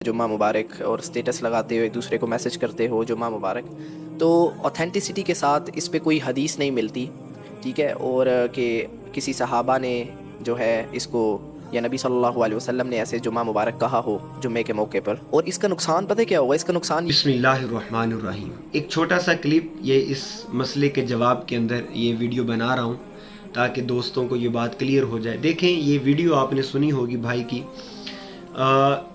جمعہ مبارک اور اسٹیٹس لگاتے ہو ایک دوسرے کو میسج کرتے ہو جمعہ مبارک، تو اوتھینٹسٹی کے ساتھ اس پہ کوئی حدیث نہیں ملتی، ٹھیک ہے، اور کہ کسی صحابہ نے جو ہے اس کو یا نبی صلی اللہ علیہ وسلم نے ایسے جمعہ مبارک کہا ہو جمعے کے موقع پر، اور اس کا نقصان پتہ کیا ہوگا؟ اس کا نقصان بسم اللہ الرحمن الرحیم۔ ایک چھوٹا سا کلپ یہ اس مسئلے کے جواب کے اندر یہ ویڈیو بنا رہا ہوں تاکہ دوستوں کو یہ بات کلیئر ہو جائے۔ دیکھیں یہ ویڈیو آپ نے سنی ہوگی بھائی کی،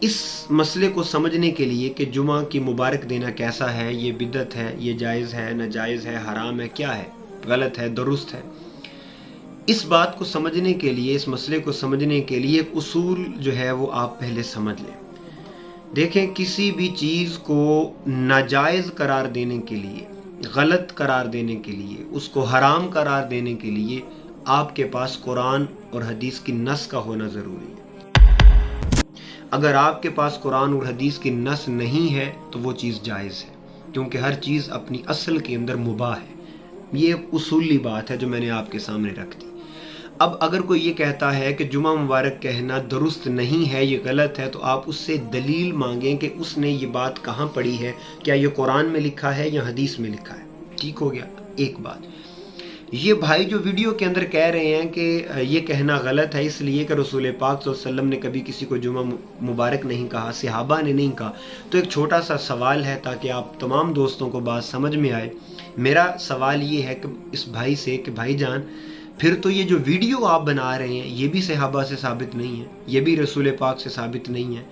اس مسئلے کو سمجھنے کے لیے کہ جمعہ کی مبارک دینا کیسا ہے، یہ بدعت ہے، یہ جائز ہے، ناجائز ہے، حرام ہے، کیا ہے، غلط ہے، درست ہے، اس بات کو سمجھنے کے لیے، اس مسئلے کو سمجھنے کے لیے ایک اصول جو ہے وہ آپ پہلے سمجھ لیں۔ دیکھیں کسی بھی چیز کو ناجائز قرار دینے کے لیے، غلط قرار دینے کے لیے، اس کو حرام قرار دینے کے لیے آپ کے پاس قرآن اور حدیث کی نص کا ہونا ضروری ہے۔ اگر آپ کے پاس قرآن اور حدیث کی نص نہیں ہے تو وہ چیز جائز ہے، کیونکہ ہر چیز اپنی اصل کے اندر مباح ہے۔ یہ ایک اصولی بات ہے جو میں نے آپ کے سامنے رکھ دی۔ اب اگر کوئی یہ کہتا ہے کہ جمعہ مبارک کہنا درست نہیں ہے، یہ غلط ہے، تو آپ اس سے دلیل مانگیں کہ اس نے یہ بات کہاں پڑھی ہے، کیا یہ قرآن میں لکھا ہے یا حدیث میں لکھا ہے۔ ٹھیک ہو گیا ایک بات۔ یہ بھائی جو ویڈیو کے اندر کہہ رہے ہیں کہ یہ کہنا غلط ہے اس لیے کہ رسول پاک صلی اللہ علیہ وسلم نے کبھی کسی کو جمعہ مبارک نہیں کہا، صحابہ نے نہیں کہا، تو ایک چھوٹا سا سوال ہے تاکہ آپ تمام دوستوں کو بات سمجھ میں آئے۔ میرا سوال یہ ہے کہ اس بھائی سے کہ بھائی جان، پھر تو یہ جو ویڈیو آپ بنا رہے ہیں یہ بھی صحابہ سے ثابت نہیں ہے، یہ بھی رسول پاک سے ثابت نہیں ہے،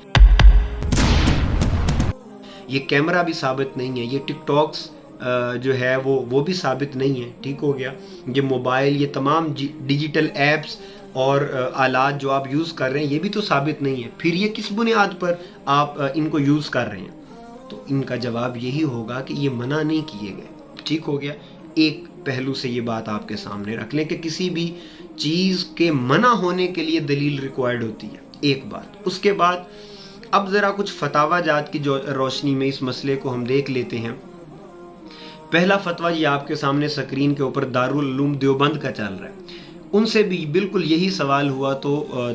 یہ کیمرہ بھی ثابت نہیں ہے، یہ ٹک ٹاکس جو ہے وہ بھی ثابت نہیں ہے۔ ٹھیک ہو گیا، یہ موبائل، یہ تمام ڈیجیٹل ایپس اور آلات جو آپ یوز کر رہے ہیں یہ بھی تو ثابت نہیں ہے، پھر یہ کس بنیاد پر آپ ان کو یوز کر رہے ہیں؟ تو ان کا جواب یہی ہوگا کہ یہ منع نہیں کیے گئے۔ ٹھیک ہو گیا، ایک پہلو سے یہ بات آپ کے سامنے رکھ لیں کہ کسی بھی چیز کے منع ہونے کے لیے دلیل ریکوائرڈ ہوتی ہے، ایک بات۔ اس کے بعد اب ذرا کچھ فتاوی جات کی جو روشنی میں اس مسئلے کو ہم دیکھ لیتے ہیں۔ پہلا فتویٰ یہ آپ کے سامنے سکرین کے اوپر دارالعلوم دیوبند کا چل رہا ہے، ان سے بھی بالکل یہی سوال ہوا تو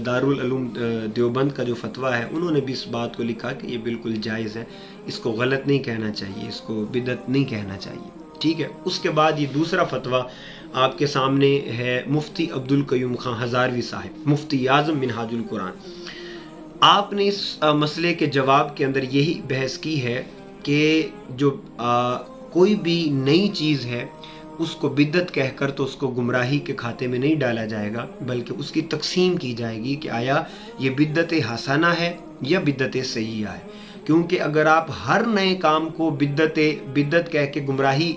دارالعلوم دیوبند کا جو فتویٰ ہے انہوں نے بھی اس بات کو لکھا کہ یہ بالکل جائز ہے، اس کو غلط نہیں کہنا چاہیے، اس کو بدعت نہیں کہنا چاہیے۔ ٹھیک ہے، اس کے بعد یہ دوسرا فتویٰ آپ کے سامنے ہے مفتی عبدالقیوم خان ہزاروی صاحب، مفتی اعظم منہاج القرآن۔ آپ نے اس مسئلے کے جواب کے اندر یہی بحث کی ہے کہ جو کوئی بھی نئی چیز ہے اس کو بدعت کہہ کر تو اس کو گمراہی کے کھاتے میں نہیں ڈالا جائے گا، بلکہ اس کی تقسیم کی جائے گی کہ آیا یہ بدعت حسنہ ہے یا بدعت سیئہ ہے۔ کیونکہ اگر آپ ہر نئے کام کو بدعت کہہ کے گمراہی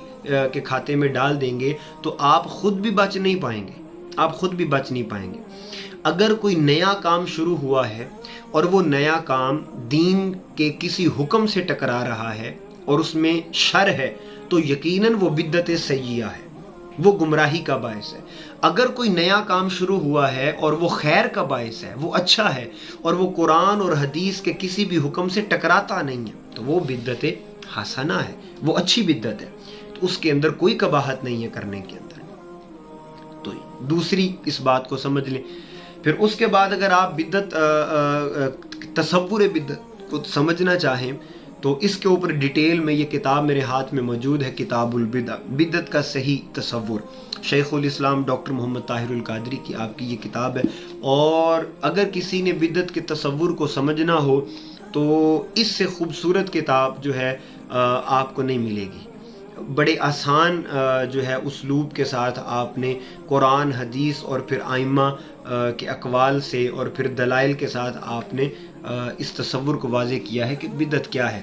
کے کھاتے میں ڈال دیں گے تو آپ خود بھی بچ نہیں پائیں گے، آپ خود بھی بچ نہیں پائیں گے۔ اگر کوئی نیا کام شروع ہوا ہے اور وہ نیا کام دین کے کسی حکم سے ٹکرا رہا ہے اور اس میں شر ہے تو یقیناً وہ بدعت سیئہ ہے، وہ گمراہی کا باعث ہے۔ اگر کوئی نیا کام شروع ہوا ہے اور وہ خیر کا باعث ہے، وہ اچھا ہے اور وہ قرآن اور حدیث کے کسی بھی حکم سے ٹکراتا نہیں ہے تو وہ بدعت حسنہ ہے، وہ اچھی بدعت ہے، تو اس کے اندر کوئی قباحت نہیں ہے کرنے کے اندر۔ تو دوسری اس بات کو سمجھ لیں۔ پھر اس کے بعد اگر آپ بدعت تصور بدعت کو سمجھنا چاہیں تو اس کے اوپر ڈیٹیل میں یہ کتاب میرے ہاتھ میں موجود ہے، کتاب البدع، بدعت کا صحیح تصور، شیخ الاسلام ڈاکٹر محمد طاہر القادری کی آپ کی یہ کتاب ہے۔ اور اگر کسی نے بدعت کے تصور کو سمجھنا ہو تو اس سے خوبصورت کتاب جو ہے آپ کو نہیں ملے گی۔ بڑے آسان جو ہے اسلوب کے ساتھ آپ نے قرآن، حدیث اور پھر ائمہ کے اقوال سے اور پھر دلائل کے ساتھ آپ نے اس تصور کو واضح کیا ہے کہ بدعت کیا ہے۔